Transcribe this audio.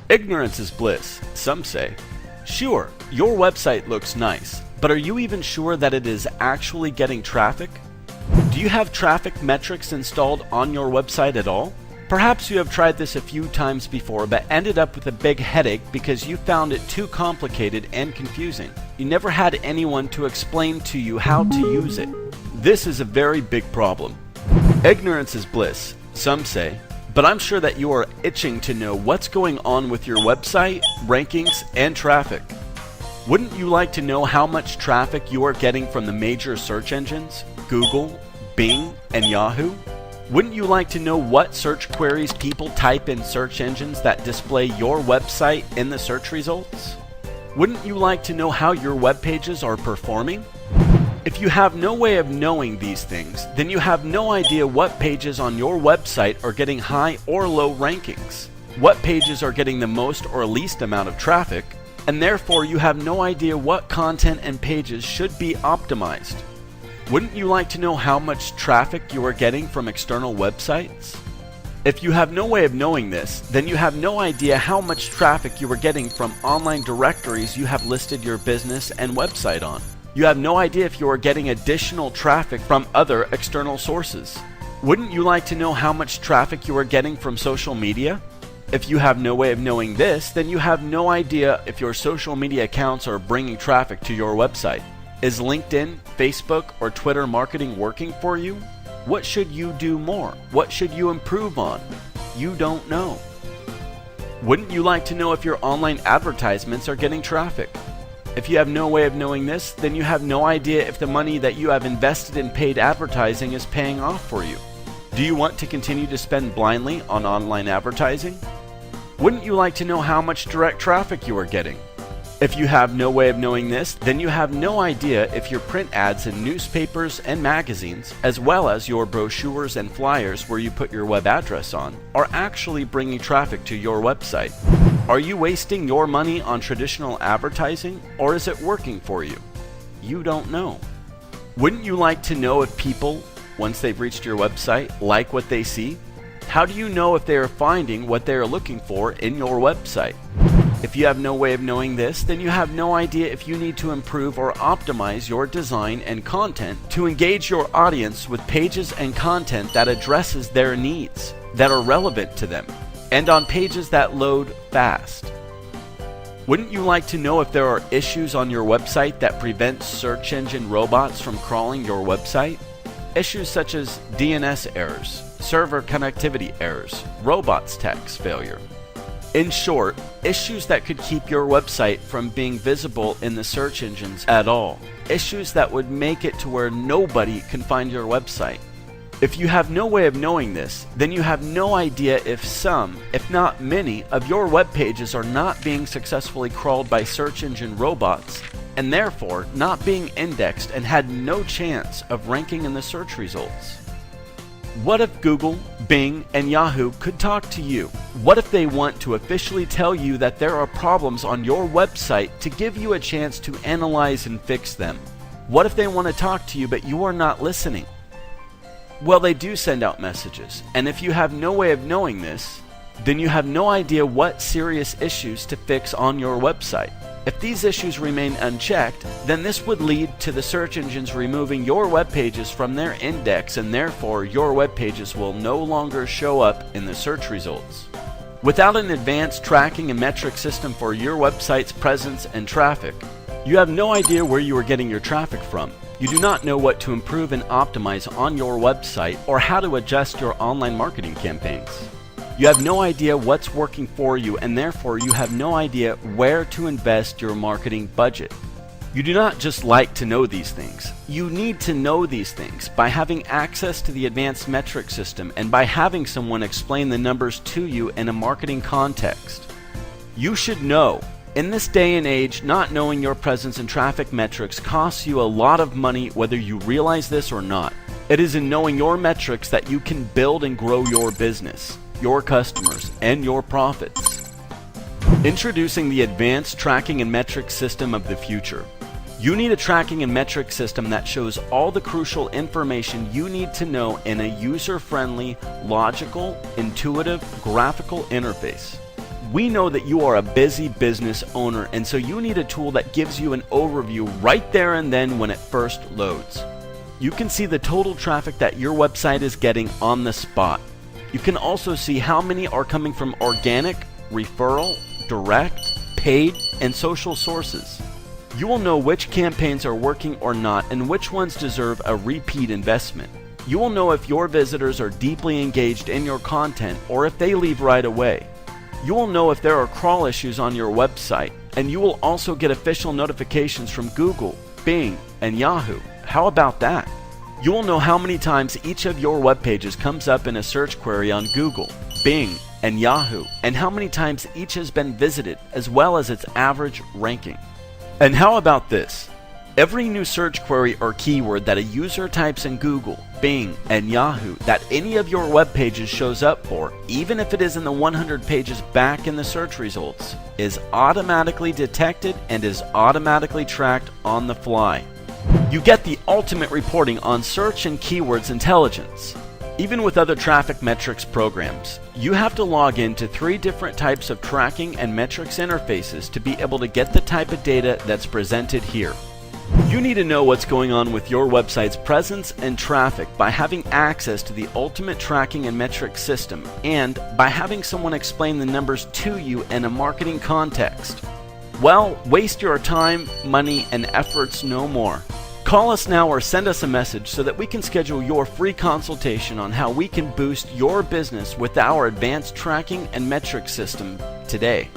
Ignorance is bliss, some say. Sure, your website looks nice, but are you even sure that it is actually getting traffic? Do you have traffic metrics installed on your website at all? Perhaps you have tried this a few times before but ended up with a big headache because you found it too complicated and confusing. You never had anyone to explain to you how to use it. This is a very big problem. Ignorance is bliss, some say, but I'm sure that you are itching to know what's going on with your website, rankings, and traffic. Wouldn't you like to know how much traffic you are getting from the major search engines, Google, Bing, and Yahoo? Wouldn't you like to know what search queries people type in search engines that display your website in the search results? Wouldn't you like to know how your web pages are performing? If you have no way of knowing these things, then you have no idea what pages on your website are getting high or low rankings, what pages are getting the most or least amount of traffic, and therefore you have no idea what content and pages should be optimized. Wouldn't you like to know how much traffic you are getting from external websites? If you have no way of knowing this, then you have no idea how much traffic you are getting from online directories you have listed your business and website on. You have no idea if you are getting additional traffic from other external sources. Wouldn't you like to know how much traffic you are getting from social media? If you have no way of knowing this, then you have no idea if your social media accounts are bringing traffic to your website. Is LinkedIn, Facebook, or Twitter marketing working for you? What should you do more? What should you improve on? You don't know. Wouldn't you like to know if your online advertisements are getting traffic? If you have no way of knowing this, then you have no idea if the money that you have invested in paid advertising is paying off for you. Do you want to continue to spend blindly on online advertising? Wouldn't you like to know how much direct traffic you are getting? If you have no way of knowing this, then you have no idea if your print ads in newspapers and magazines, as well as your brochures and flyers where you put your web address on, are actually bringing traffic to your website. Are you wasting your money on traditional advertising, or is it working for you? You don't know. Wouldn't you like to know if people, once they've reached your website, like what they see? How do you know if they are finding what they are looking for in your website? If you have no way of knowing this, then you have no idea if you need to improve or optimize your design and content to engage your audience with pages and content that addresses their needs, that are relevant to them, and on pages that load fast. Wouldn't you like to know if there are issues on your website that prevent search engine robots from crawling your website? Issues such as DNS errors, server connectivity errors, robots tax failure. In short, issues that could keep your website from being visible in the search engines at all. Issues that would make it to where nobody can find your website. If you have no way of knowing this, then you have no idea if some, if not many, of your web pages are not being successfully crawled by search engine robots, and therefore not being indexed and had no chance of ranking in the search results. What if Google, Bing, and Yahoo could talk to you? What if they want to officially tell you that there are problems on your website to give you a chance to analyze and fix them? What if they want to talk to you but you are not listening? Well, they do send out messages, and if you have no way of knowing this, then you have no idea what serious issues to fix on your website. If these issues remain unchecked, then this would lead to the search engines removing your web pages from their index, and therefore your web pages will no longer show up in the search results. Without an advanced tracking and metric system for your website's presence and traffic, you have no idea where you are getting your traffic from. You do not know what to improve and optimize on your website or how to adjust your online marketing campaigns. You have no idea what's working for you, and therefore you have no idea where to invest your marketing budget. You do not just like to know these things. You need to know these things by having access to the advanced metric system and by having someone explain the numbers to you in a marketing context. You should know. In this day and age, not knowing your presence and traffic metrics costs you a lot of money, whether you realize this or not. It is in knowing your metrics that you can build and grow your business, your customers, and your profits. Introducing the advanced tracking and metric system of the future. You need a tracking and metric system that shows all the crucial information you need to know in a user-friendly, logical, intuitive, graphical interface. We know that you are a busy business owner, and so you need a tool that gives you an overview right there and then when it first loads. You can see the total traffic that your website is getting on the spot. You can also see how many are coming from organic, referral, direct, paid, and social sources. You will know which campaigns are working or not and which ones deserve a repeat investment. You will know if your visitors are deeply engaged in your content or if they leave right away. You will know if there are crawl issues on your website, and you will also get official notifications from Google, Bing, and Yahoo. How about that? You will know how many times each of your web pages comes up in a search query on Google, Bing, and Yahoo, and how many times each has been visited, as well as its average ranking. And how about this? Every new search query or keyword that a user types in Google, Bing, and Yahoo that any of your web pages shows up for, even if it is in the 100 pages back in the search results, is automatically detected and is automatically tracked on the fly. You get the ultimate reporting on search and keywords intelligence. Even with other traffic metrics programs, you have to log into 3 different types of tracking and metrics interfaces to be able to get the type of data that's presented here. You need to know what's going on with your website's presence and traffic by having access to the ultimate tracking and metrics system and by having someone explain the numbers to you in a marketing context. Well, waste your time, money, and efforts no more. Call us now or send us a message so that we can schedule your free consultation on how we can boost your business with our advanced tracking and metrics system today.